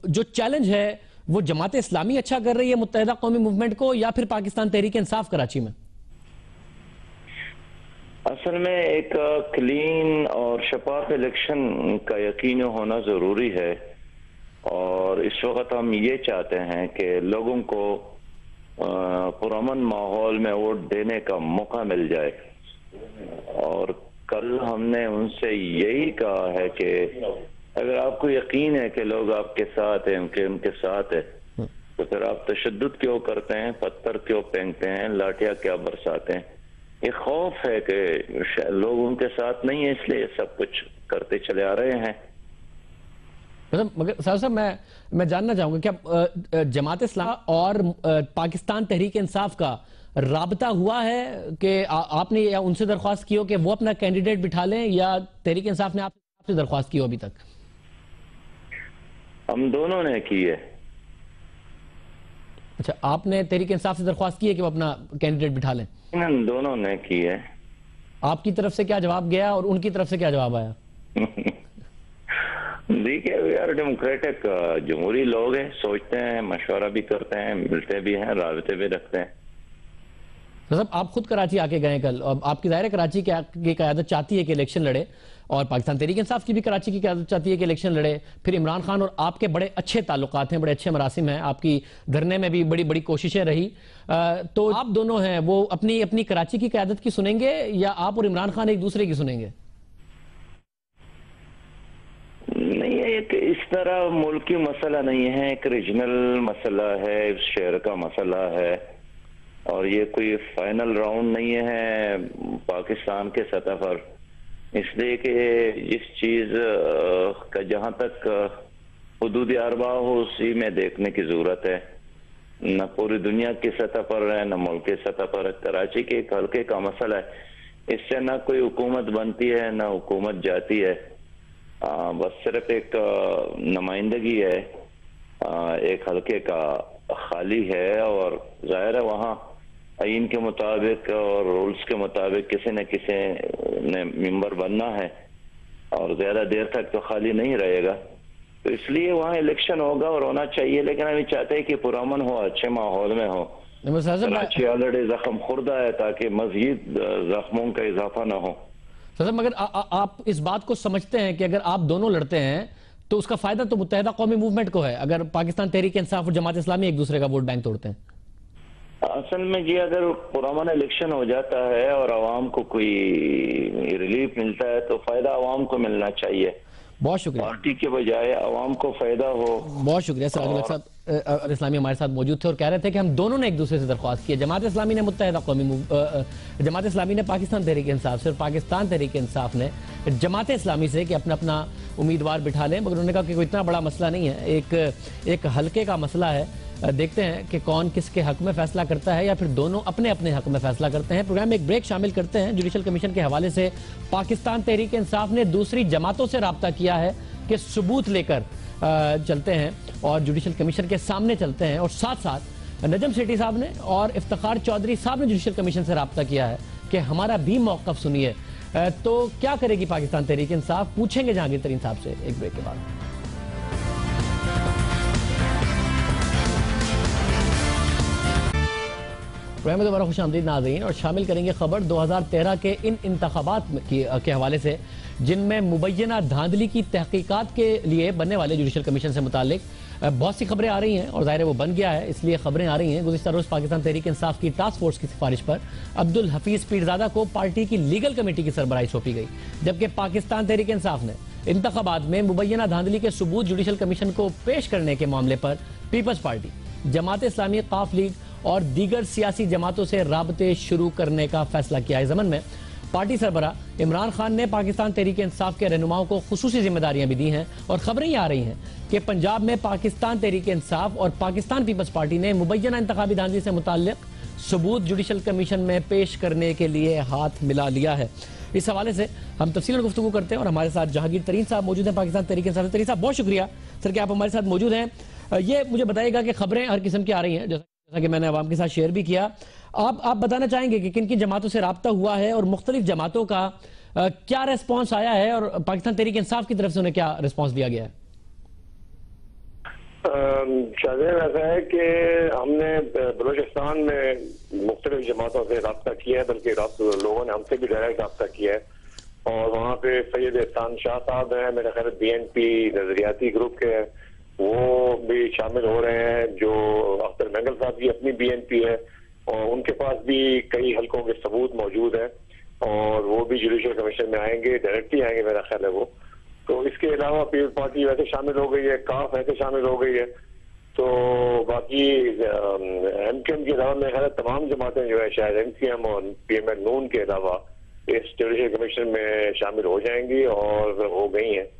A: जो चैलेंज है वो जमात इस्लामी अच्छा कर रही है मुत्तहिदा कौमी मूवमेंट को, या फिर पाकिस्तान तहरीक इंसाफ कराची में?
J: असल में एक क्लीन और शफाफ इलेक्शन का यकीन होना जरूरी है, और इस वक्त हम ये चाहते हैं कि लोगों को पुरअमन माहौल में वोट देने का मौका मिल जाए। और कल हमने उनसे यही कहा है कि अगर आपको यकीन है कि लोग आपके साथ हैं, उनके साथ है, तो फिर आप तशद्दुद क्यों करते हैं, पत्थर क्यों फेंकते हैं, लाठियां क्या बरसाते हैं? ये खौफ है कि लोग उनके साथ नहीं है, इसलिए सब कुछ करते चले आ रहे हैं।
A: मगर साहब मैं जानना चाहूंगा क्या जमात इस्लाम और पाकिस्तान तहरीक इंसाफ का राबता हुआ है कि आपने या उनसे दरख्वास्त की हो कि वो अपना कैंडिडेट बिठा लें, या तहरीक इंसाफ ने आपसे दरख्वास्त की हो अभी तक?
J: हम दोनों ने की है।
A: अच्छा, आपने तहरीक इंसाफ से दरख्वास्त की है कि वो अपना कैंडिडेट बिठा लें?
J: हम दोनों ने की है।
A: आपकी तरफ से क्या जवाब गया और उनकी तरफ से क्या जवाब आया?
J: देखिए, वी आर डेमोक्रेटिक जमहूरी लोग हैं, सोचते हैं, मशवरा भी करते हैं, मिलते भी हैं, राबते भी रखते हैं।
A: तो साहब, आप खुद कराची आके गए कल, और आपकी ज़ाहिर है कराची की क़यादत चाहती है कि इलेक्शन लड़े, और पाकिस्तान तहरीक इंसाफ की भी कराची की क़यादत चाहती है कि इलेक्शन लड़े। फिर इमरान खान और आपके बड़े अच्छे ताल्लुकात हैं, बड़े अच्छे मरासिम हैं, आपकी धरने में भी बड़ी बड़ी कोशिशें रही। तो आप दोनों हैं वो अपनी अपनी कराची की क़यादत की सुनेंगे, या आप और इमरान खान एक दूसरे की सुनेंगे?
J: नहीं, एक इस तरह मुल्की मसला नहीं है, एक रीजनल मसला है, इस शहर का मसला है, और ये कोई फाइनल राउंड नहीं है पाकिस्तान के सतह पर। इसलिए कि जिस चीज का जहां तक हुदूद अरबा हो उसी में देखने की जरूरत है, न पूरी दुनिया की सतह पर है न मुल्क की सतह पर। कराची के एक हल्के का मसला है, इससे न कोई हुकूमत बनती है न हुकूमत जाती है, बस सिर्फ एक नुमाइंदगी है, एक हल्के का खाली है। और जाहिर है वहाँ आइन के मुताबिक और रूल्स के मुताबिक किसी न किसी ने मेंबर बनना है, और ज्यादा देर तक तो खाली नहीं रहेगा। तो इसलिए वहाँ इलेक्शन होगा और होना चाहिए, लेकिन हम चाहते हैं कि पुरअमन हो, अच्छे माहौल में हो। कराची ऑलरेडी जख्म खुर्दा है, ताकि मजीद जख्मों का इजाफा न हो।
A: सर, मगर आप इस बात को समझते हैं कि अगर आप दोनों लड़ते हैं तो उसका फायदा तो मुत्तहिदा कौमी मूवमेंट को है, अगर पाकिस्तान तहरीक इंसाफ और जमात इस्लामी एक दूसरे का वोट बैंक तोड़ते हैं?
J: असल में जी, अगर पुरअमन इलेक्शन हो जाता है और आवाम को कोई रिलीफ मिलता है तो फायदा आवाम को मिलना चाहिए।
A: बहुत शुक्रिया।
J: पार्टी के बजाय आवाम को फायदा हो।
A: बहुत शुक्रिया। सिराजुल हक साहब इस्लामी हमारे साथ मौजूद थे और कह रहे थे कि हम दोनों ने एक दूसरे से दरख्वास्त की है। जमात इस्लामी ने मुत्तहिदा कौमी जमात इस्लामी ने पाकिस्तान तहरीक इंसाफ से, और पाकिस्तान तहरीक इंसाफ ने जमात इस्लामी से कि अपना अपना उम्मीदवार बिठा लें, मगर उन्होंने कहा कि कोई इतना बड़ा मसला नहीं है, एक हल्के का मसला है। देखते हैं कि कौन किसके हक में फैसला करता है, या फिर दोनों अपने अपने हक में फैसला करते हैं। प्रोग्राम में एक ब्रेक शामिल करते हैं। जुडिशल कमीशन के हवाले से पाकिस्तान तहरीक इंसाफ ने दूसरी जमातों से राब्ता किया है कि सबूत लेकर चलते हैं और जुडिशल कमीशन के सामने चलते हैं, और साथ साथ नजम सेठी साहब ने और इफ्तिखार चौधरी साहब ने जुडिशल कमीशन से राब्ता किया है कि हमारा भी मौक़िफ़ सुनिए। तो क्या करेगी पाकिस्तान तहरीक इंसाफ, पूछेंगे जहांगीर तरीन साहब से एक ब्रेक के बाद। प्रोग्राम में दोबारा खुशामदीद नाज़रीन, और शामिल करेंगे खबर 2013 के इन इंतखाबात के हवाले से जिनमें मुबैना धांधली की तहकीकात के लिए बनने वाले जुडिशल कमीशन से मुतालिक बहुत सी खबरें आ रही हैं, और ज़ाहिर है वो बन गया है इसलिए खबरें आ रही हैं। गुज़िश्ता रोज़ पाकिस्तान तहरीक इंसाफ की टास्क फोर्स की सिफारिश पर अब्दुल हफीज़ पीरज़ादा को पार्टी की लीगल कमेटी की सरबराही सौंपी गई, जबकि पाकिस्तान तहरीक इंसाफ ने इंतखाबात में मुबैना धांधली के सबूत जुडिशल कमीशन को पेश करने के मामले पर पीपल्स पार्टी, जमात इस्लामी, काफ लीग और दीगर सियासी जमातों से राबते शुरू करने का फैसला किया है। ज़मन में पार्टी सरबराह इमरान खान ने पाकिस्तान तहरीक इंसाफ के रहनुमाओं को खुसूसी जिम्मेदारियां भी दी हैं, और खबरें ये आ रही हैं कि पंजाब में पाकिस्तान तहरीक इंसाफ और पाकिस्तान पीपल्स पार्टी ने मुबैना इंतखाबी धांधली से मुताल्लिक सबूत जुडिशल कमीशन में पेश करने के लिए हाथ मिला लिया है। इस हवाले से हम तफसीलन गुफ्तगू करते हैं, और हमारे साथ जहांगीर तरीन साहब मौजूद हैं पाकिस्तान तहरीक इंसाफ। तरीन साहब, बहुत शुक्रिया सर कि आप हमारे साथ मौजूद हैं। ये मुझे बताइएगा कि खबरें हर किस्म की आ रही हैं, जैसा कि मैंने आवाम के साथ शेयर भी किया। आप बताना चाहेंगे कि किन किन जमातों से राब्ता हुआ है और मुख्तलिफ जमातों का क्या रेस्पॉन्स आया है, और पाकिस्तान तहरीक इंसाफ की तरफ से उन्हें क्या रेस्पॉन्स दिया गया है?
K: शायद ऐसा है कि हमने बलूचिस्तान में मुख्तलिफ जमातों से रब्ता किया है, बल्कि लोगों ने हमसे भी डायरेक्ट रब्ता किया है, और वहाँ पे सैयद एहसान शाह साहब हैं, मेरा ख्याल BNP नजरियाती ग्रुप के हैं, वो भी शामिल हो रहे हैं। जो अख्तर मेंगल साहब की अपनी BNP है, और उनके पास भी कई हलकों के सबूत मौजूद हैं, और वो भी जुडिशल कमीशन में आएंगे, डायरेक्टली आएंगे मेरा ख्याल है वो। तो इसके अलावा पीपल्स पार्टी वैसे शामिल हो गई है, काफ वैसे शामिल हो गई है, तो बाकी MQM के अलावा मेरे ख्याल तमाम जमातें जो है शायद MQM और PML नून के अलावा इस जुडिशल कमीशन में शामिल हो जाएंगी और हो गई हैं,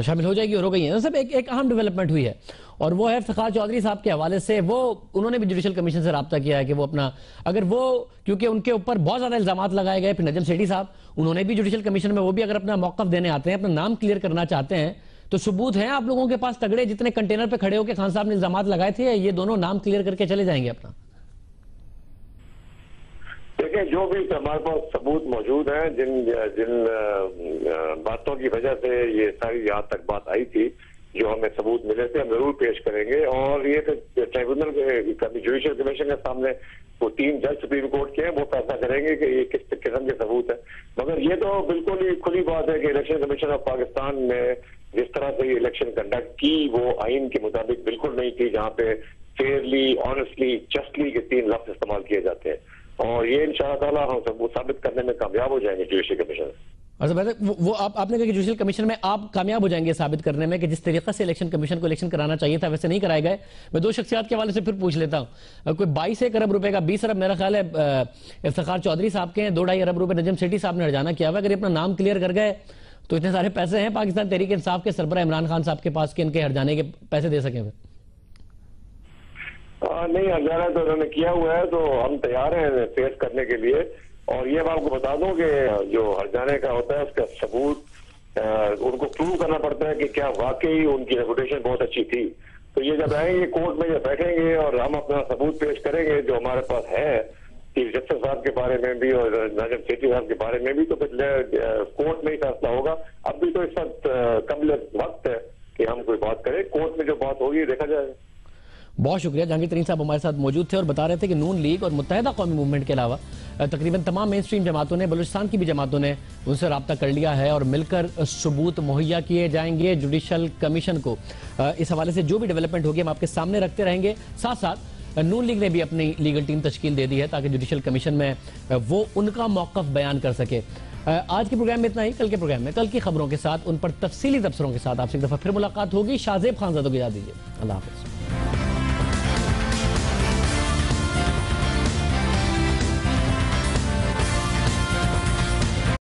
A: शामिल हो जाएगी और हो गई है। सब एक अहम डेवलपमेंट हुई है, और वो है इफ्तिखार चौधरी साहब के हवाले से। वो उन्होंने भी जुडिशल कमीशन से राब्ता किया है कि वो अपना, अगर वो, क्योंकि उनके ऊपर बहुत ज्यादा इल्जामात लगाए गए, फिर नजम सेठी साहब उन्होंने भी जुडिशल कमीशन में वो भी अगर अपना मौकफ देने आते हैं, अपना नाम क्लियर करना चाहते हैं, तो सबूत हैं आप लोगों के पास तगड़े, जितने कंटेनर पे खड़े होकर खान साहब ने इल्जामात लगाए थे, ये दोनों नाम क्लियर करके चले जाएंगे अपना?
K: देखिए, जो भी हमारे पास सबूत मौजूद हैं, जिन बातों की वजह से ये सारी यहाँ तक बात आई थी, जो हमें सबूत मिले थे, हम जरूर पेश करेंगे। और ये ट्राइब्यूनल जुडिशल कमीशन के सामने वो 3 जज सुप्रीम कोर्ट के हैं, वो फैसला करेंगे कि ये किस किस्म के सबूत है। मगर ये तो बिल्कुल ही खुली बात है कि इलेक्शन कमीशन ऑफ पाकिस्तान ने जिस तरह से ये इलेक्शन कंडक्ट की, वो आइन के मुताबिक बिल्कुल नहीं थी, जहाँ पे फेयरली, ऑनेस्टली, जस्टली के 3 लफ्ज इस्तेमाल किए जाते हैं, और ये इंशाअल्लाह ताला हम सबको साबित करने में कामयाब हो जाएंगे जुडिशल कमीशन।
A: वो आपने कहा कि जुडिशल कमीशन में आप कामयाब हो जाएंगे साबित करने में कि जिस तरीके से इलेक्शन कमीशन को इलेक्शन कराना चाहिए था वैसे नहीं कराए गए। मैं 2 शख्सियात के हवाले से फिर पूछ लेता हूँ। कोई 22 अरब रुपए का 20 अरब मेरा ख्याल है इफ्तिखार चौधरी साहब के हैं, 2-2.5 अरब रुपए नजम सेठी साहब ने हरजाना किया हुआ। अगर ये अपना नाम क्लियर कर गए तो इतने सारे पैसे हैं पाकिस्तान तहरीक इंसाफ के सरबराह इमरान खान साहब के पास कि इनके हरजाने के पैसे दे सकें?
K: नहीं, हरजाना तो उन्होंने किया हुआ है, तो हम तैयार हैं फेस करने के लिए। और ये मैं आपको बता दूं कि जो हरजाने का होता है उसका सबूत उनको प्रूव करना पड़ता है कि क्या वाकई उनकी रेपुटेशन बहुत अच्छी थी। तो ये जब आएंगे कोर्ट में, जब बैठेंगे और हम अपना सबूत पेश करेंगे जो हमारे पास है चीफ जस्टिस साहब के बारे में भी और नजम सेठी साहब के बारे में भी, तो फिर कोर्ट में ही फैसला होगा। अब भी तो इस वक्त कम वक्त है कि हम कोई बात करें, कोर्ट में जो बात होगी देखा जाएगा।
A: बहुत शुक्रिया। जहांगीर तरीन साहब हमारे साथ मौजूद थे और बता रहे थे कि नून लीग और मुत्तहिदा कौमी मूवमेंट के अलावा तकरीबन तमाम मेन स्ट्रीम जमातों ने, बलूचिस्तान की भी जमातों ने उनसे रब्ता कर लिया है और मिलकर सबूत मुहैया किए जाएंगे जुडिशल कमीशन को। इस हवाले से जो भी डेवलपमेंट होगी हम आपके सामने रखते रहेंगे। साथ साथ नून लीग ने भी अपनी लीगल टीम तश्कील दे दी है ताकि जुडिशल कमीशन में वो उनका मौकफ बयान कर सके। आज के प्रोग्राम में इतना ही। कल के प्रोग्राम में कल की खबरों के साथ, उन पर तफसीली तबसरों के साथ आपसे एक दफा फिर मुलाकात होगी। शाहजेब खानजादा को याद दीजिए। अल्लाह हाफिज़।